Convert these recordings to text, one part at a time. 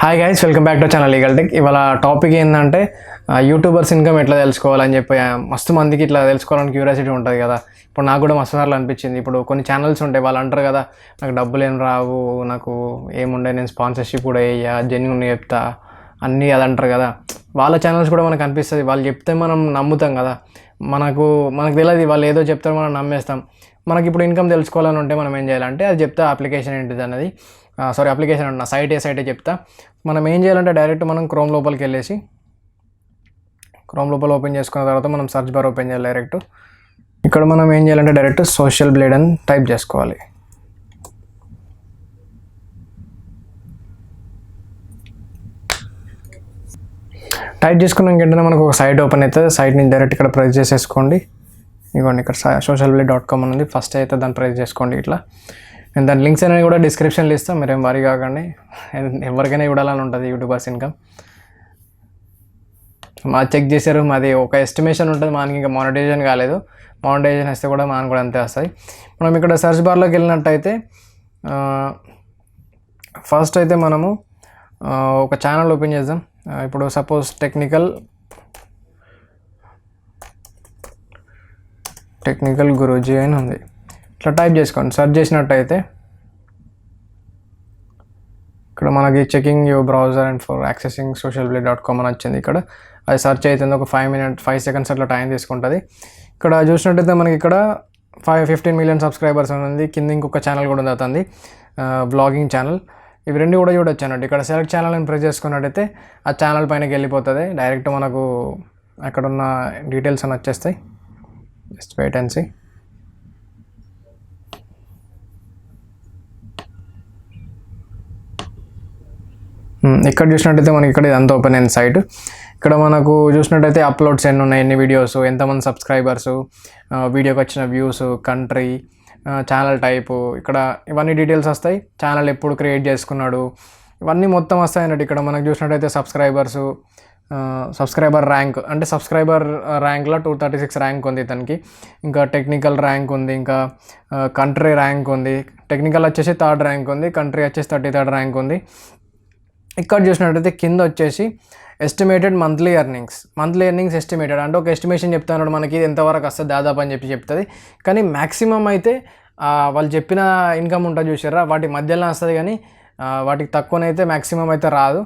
Hi guys, welcome back to channel legal tech. ఇవాళ topic ఏంటంటే YouTubers income ఎట్లా తెలుసుకోవాలని చెప్పి మస్తు మందికి ఇట్లా తెలుసుకోవాలని క్యూరియాసిటీ ఉంటుంది కదా. ఇప్పుడు నాకు కూడా మస్తు సార్లు అనిపించింది. ఇప్పుడు కొన్ని ఛానల్స్ ఉంటాయి, వాళ్ళు అంటారు కదా నాకు డబ్బులు ఏం రావు, నాకు ఏముండే, నేను స్పాన్సర్షిప్ కూడా వేయ, జెన్యున్ చెప్తా అన్నీ అది అంటారు కదా. వాళ్ళ ఛానల్స్ కూడా మనకు అనిపిస్తుంది, వాళ్ళు చెప్తే మనం నమ్ముతాం కదా. మనకు తెలియదు, వాళ్ళు ఏదో చెప్తారో మనం నమ్మేస్తాం. మనకి ఇప్పుడు ఇన్కమ్ తెలుసుకోవాలని ఉంటే మనం ఏం చేయాలంటే అది చెప్తా, అప్లికేషన్ ఏంటిది అన్నది, అప్లికేషన్ అన్న సైటే చెప్తా. మనం ఏం చేయాలంటే డైరెక్ట్ మనం క్రోమ్ లోపలికి వెళ్ళేసి క్రోమ్ లోపల ఓపెన్ చేసుకున్న తర్వాత మనం సర్చ్ బార్ ఓపెన్ చేయాలి. డైరెక్ట్ ఇక్కడ మనం ఏం చేయాలంటే డైరెక్ట్ సోషల్ బ్లేడ్ అని టైప్ చేసుకోవాలి. టైప్ చేసుకున్నాక ఏంటంటే మనకు ఒక సైట్ ఓపెన్ అవుతుంది. సైట్ నుంచి డైరెక్ట్ ఇక్కడ ప్రెస్ చేసేసుకోండి. ఇదిగోండి ఇక్కడ socialblade.com అని ఉంది. ఫస్ట్ అయితే దాన్ని ప్రెస్ చేసుకోండి. ఇట్లా నేను దాని లింక్స్ అనేవి కూడా డిస్క్రిప్షన్లో ఇస్తాను, మీరేం వరి కాకండి. ఎవరికైనా చూడాలని ఉంటుంది యూట్యూబర్స్ ఇన్కమ్. మాది చెక్ చేశారు, మాది ఒక ఎస్టిమేషన్ ఉంటుంది, మనకి ఇంకా మానిటైజేషన్ కాలేదు. మానిటైజేషన్ వస్తే కూడా మనకు కూడా అంతే వస్తాయి. మనం ఇక్కడ సెర్చ్ బార్లోకి వెళ్ళినట్టయితే ఫస్ట్ అయితే మనము ఒక ఛానల్ ఓపెన్ చేద్దాం. ఇప్పుడు సపోజ్ టెక్నికల్ గురూజీ అని ఉంది. ఇట్లా టైప్ చేసుకోండి. సెర్చ్ చేసినట్టయితే ఇక్కడ మనకి checking your browser and for accessing socialblade.com అని వచ్చింది. ఇక్కడ అది సెర్చ్ అవుతుంది, ఒక 5 seconds అట్లా టైం తీసుకుంటుంది. ఇక్కడ చూసినట్టయితే మనకి ఇక్కడ 15 million సబ్స్క్రైబర్స్ ఉంది. కింద ఇంకొక ఛానల్ కూడా ఉంది, అతనిది బ్లాగింగ్ ఛానల్. ఇవి రెండు కూడా చూడొచ్చు అన్నట్టు. ఇక్కడ సెలెక్ట్ ఛానల్ అని ప్రెస్ చేసుకున్నట్టయితే ఆ ఛానల్ పైనకి వెళ్ళిపోతుంది. డైరెక్ట్ మనకు అక్కడ ఉన్న డీటెయిల్స్ అని వచ్చేస్తాయి. Just wait and see. ఇక్కడ చూసినట్టయితే మనకి ఇక్కడ ఇదంతా ఓపెన్ అయిన సైట్. ఇక్కడ మనకు చూసినట్టయితే అప్లోడ్స్ ఎన్ని ఉన్నాయి, ఎన్ని వీడియోస్, ఎంతమంది సబ్స్క్రైబర్స్, వీడియోకి వచ్చిన వ్యూస్, కంట్రీ, ఛానల్ టైపు, ఇక్కడ ఇవన్నీ డీటెయిల్స్ వస్తాయి. ఛానల్ ఎప్పుడు క్రియేట్ చేసుకున్నాడు, ఇవన్నీ మొత్తం వస్తాయి అన్నట్టు. ఇక్కడ మనకు చూసినట్టయితే సబ్స్క్రైబర్ ర్యాంక్ అంటే సబ్స్క్రైబర్ ర్యాంక్లో 236 ర్యాంక్ ఉంది ఇతనికి. ఇంకా టెక్నికల్ ర్యాంక్ ఉంది, ఇంకా కంట్రీ ర్యాంక్ ఉంది. టెక్నికల్ వచ్చేసి 3rd ర్యాంక్ ఉంది, కంట్రీ వచ్చేసి 33rd ర్యాంక్ ఉంది. ఇక్కడ చూసినట్టయితే కింద వచ్చేసి ఎస్టిమేటెడ్ మంత్లీ ఎర్నింగ్స్ ఎస్టిమేటెడ్ అంటే ఒక ఎస్టిమేషన్ చెప్తాను మనకి ఎంతవరకు వస్తుంది దాదాపు అని చెప్తుంది. కానీ మ్యాక్సిమం అయితే వాళ్ళు చెప్పిన ఇన్కమ్ ఉంటుంది చూసారా, వాటి మధ్యలో వస్తుంది. కానీ వాటికి తక్కువనైతే మ్యాక్సిమం అయితే రాదు.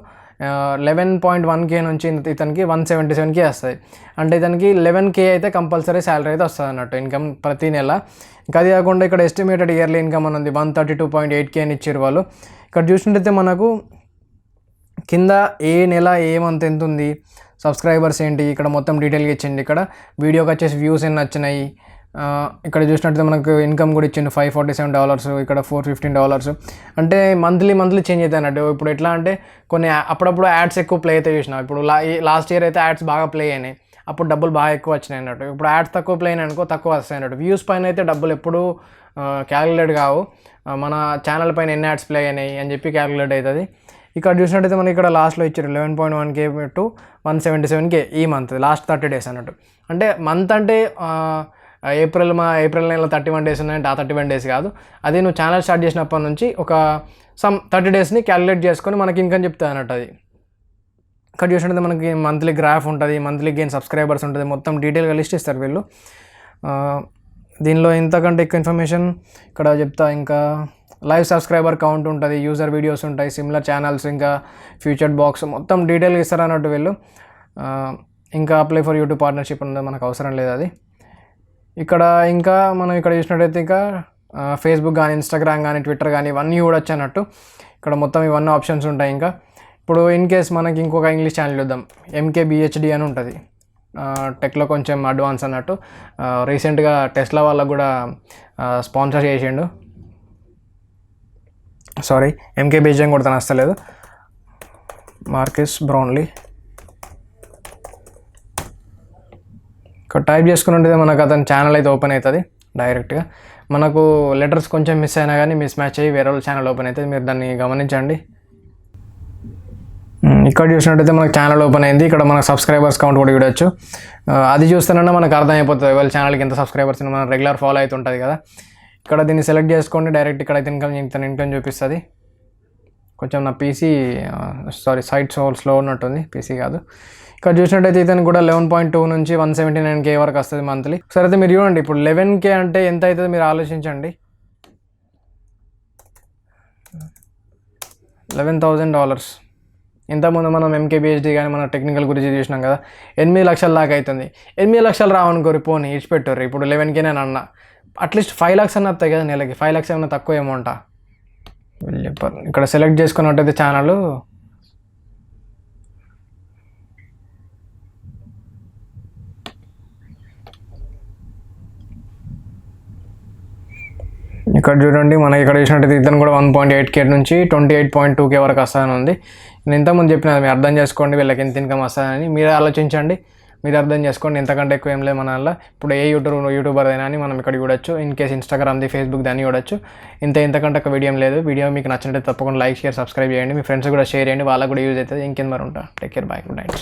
11.1K నుంచి ఇతనికి 177K వస్తుంది. అంటే ఇతనికి 11K అయితే కంపల్సరీ శాలరీ అయితే వస్తుంది అన్నట్టు ఇన్కమ్ ప్రతి నెల. ఇంకా అది కాకుండా ఇక్కడ ఎస్టిమేటెడ్ ఇయర్లీ ఇన్కమ్ అని ఉంది, 132.8K అని ఇచ్చారు వాళ్ళు. ఇక్కడ చూసినట్టయితే మనకు కింద ఏ నెల ఏ మంత్ ఎంత ఉంది, సబ్స్క్రైబర్స్ ఏంటి, ఇక్కడ మొత్తం డీటెయిల్గా ఇచ్చింది. ఇక్కడ వీడియోకి వచ్చేసి వ్యూస్ ఎన్ని వచ్చినాయి. ఇక్కడ చూసినట్టయితే మనకు ఇన్కమ్ కూడా ఇచ్చిండు $547, ఇక్కడ $415. అంటే మంత్లీ చేంజ్ అవుతాయి అన్నట్టు. ఇప్పుడు ఎట్లా అంటే కొన్ని అప్పుడప్పుడు యాడ్స్ ఎక్కువ ప్లే అయితే చూసినా. ఇప్పుడు లాస్ట్ ఇయర్ అయితే యాడ్స్ బాగా ప్లే అయినాయి, అప్పుడు డబ్బులు బాగా ఎక్కువ వచ్చినాయి అన్నట్టు. ఇప్పుడు యాడ్స్ తక్కువ ప్లే అయినాయి అనుకో, తక్కువ వస్తాయి అన్నట్టు. వ్యూస్ పైన అయితే డబ్బులు ఎప్పుడు క్యాలిక్యులేట్ కావు, మన ఛానల్ పైన ఎన్ని యాడ్స్ ప్లే అయినాయి అని చెప్పి క్యాలిక్యులేట్ అవుతుంది. ఇక్కడ చూసినట్టయితే మనకి ఇక్కడ లాస్ట్లో ఇచ్చారు 11.1K to 177K ఈ మంత్, లాస్ట్ 30 days అన్నట్టు. అంటే మంత్ అంటే ఏప్రిల్ నెల 31 days ఉన్నాయంటే ఆ 31 days కాదు, అది నువ్వు ఛానల్ స్టార్ట్ చేసినప్పటి నుంచి ఒక 30 daysని క్యాలిక్యులేట్ చేసుకొని మనకి ఇన్కమ్ చెప్తుంది అన్నట్టు. అది ఇక్కడ చూసినట్టయితే మనకి మంత్లీ గ్రాఫ్ ఉంటుంది, మంత్లీ గెయిన్ సబ్స్క్రైబర్స్ ఉంటుంది, మొత్తం డీటెయిల్గా లిస్ట్ ఇస్తారు వీళ్ళు. దీనిలో ఇంతకంటే ఎక్కువ ఇన్ఫర్మేషన్ ఇక్కడ చెప్తా. ఇంకా లైవ్ సబ్స్క్రైబర్ కౌంట్ ఉంటుంది, యూజర్ వీడియోస్ ఉంటాయి, సిమిలర్ ఛానల్స్, ఇంకా ఫ్యూచర్డ్ బాక్స్, మొత్తం డీటెయిల్గా ఇస్తారు అన్నట్టు వీళ్ళు. ఇంకా అప్లై ఫర్ యూట్యూబ్ పార్ట్నర్షిప్ ఉంది, మనకు అవసరం లేదు అది. ఇక్కడ ఇంకా మనం ఇక్కడ చూసినట్టయితే ఇంకా ఫేస్బుక్ కానీ, ఇన్స్టాగ్రామ్ కానీ, ట్విట్టర్ కానీ ఇవన్నీ చూడొచ్చు అన్నట్టు. ఇక్కడ మొత్తం ఇవన్నీ ఆప్షన్స్ ఉంటాయి. ఇంకా ఇప్పుడు ఇన్ కేస్ మనకి ఇంకొక ఇంగ్లీష్ ఛానల్ చూద్దాం, MKBHD అని ఉంటుంది, టెక్లో కొంచెం అడ్వాన్స్ అన్నట్టు. రీసెంట్గా టెస్లా వాళ్ళకు కూడా స్పాన్సర్ చేసిండు. సారీ, MKBHD కూడా తను వస్తలేదు, మార్కెస్ బ్రౌన్లీ. ఇక్కడ టైప్ చేసుకున్నట్టు మనకు అతని ఛానల్ అయితే ఓపెన్ అవుతుంది డైరెక్ట్గా. మనకు లెటర్స్ కొంచెం మిస్ అయినా కానీ మిస్ మ్యాచ్ అయ్యి వేరే వాళ్ళ ఛానల్ ఓపెన్ అవుతుంది, మీరు దాన్ని గమనించండి. ఇక్కడ చూసినట్టయితే మనకు ఛానల్ ఓపెన్ అయింది. ఇక్కడ మన సబ్స్క్రైబర్స్ కౌంట్ కూడా చూడొచ్చు. అది చూస్తేనే మనకు అర్థమైపోతుంది వాళ్ళ ఛానల్కి ఎంత సబ్స్క్రైబర్స్ మనం రెగ్యులర్ ఫాలో అవుతుంటుంది కదా. ఇక్కడ దీన్ని సెలెక్ట్ చేసుకోండి, డైరెక్ట్ ఇక్కడ అయితే ఇన్కమ్ చూపిస్తుంది. కొంచెం నా పీసీ సైట్ స్లో ఉన్నట్టుంది, పీసీ కాదు. ఇక్కడ చూసినట్టయితే ఇతను కూడా 11.2 నుంచి 179K వరకు వస్తుంది మంత్లీ. సరే అయితే మీరు చూడండి, ఇప్పుడు 11K అంటే ఎంత అవుతుంది మీరు ఆలోచించండి. $11,000. ఇంతకుముందు మనం MKBHD కానీ మన టెక్నికల్ గురించి చూసినాం కదా, 8 లక్షల దాకా అవుతుంది. 8 లక్షలు రావనుకోరు, పోనీ ఇచ్చిపెట్టారు. ఇప్పుడు 11K నేను అన్న, అట్లీస్ట్ 5 lakhs అన్న వస్తాయి కదా నెలకి. 5 lakhs ఏమన్నా తక్కువ అమౌంటా? వీళ్ళు చెప్పారు. ఇక్కడ సెలెక్ట్ చేసుకున్నట్టయితే ఛానల్, ఇక్కడ చూడండి మనకి ఇక్కడ చూసినట్టయితే ఇతను కూడా 1.8K నుంచి 28.2K వరకు వస్తానని ఉంది. నేను ఇంతకుముందు చెప్పిన మీరు అర్థం చేసుకోండి వీళ్ళకి ఎంత ఇన్కమ్ వస్తుందని. మీరు ఆలోచించండి, మీరు అర్థం చేసుకోండి. ఎంతకంటే ఎక్కువ ఏం లేదు మన వల్ల. ఇప్పుడు ఏ యూట్యూబర్ అయినా అని మనం ఇక్కడ చూడొచ్చు. ఇన్ కేస్ ఇన్స్టాగ్రామ్ది, ఫేస్బుక్ దాన్ని చూడొచ్చు. ఇంతకంటే ఒక వీడియో లేదు. వీడియో మీకు నచ్చినట్టు తప్పకుండా లైక్, షేర్, సబ్స్క్రైబ్ చేయండి. మీ ఫ్రెండ్స్ కూడా షేర్ చేయండి, వాళ్ళకు కూడా యూజ్ అవుతుంది. ఇంకేం మరి ఉంటా. Take care, by, good night.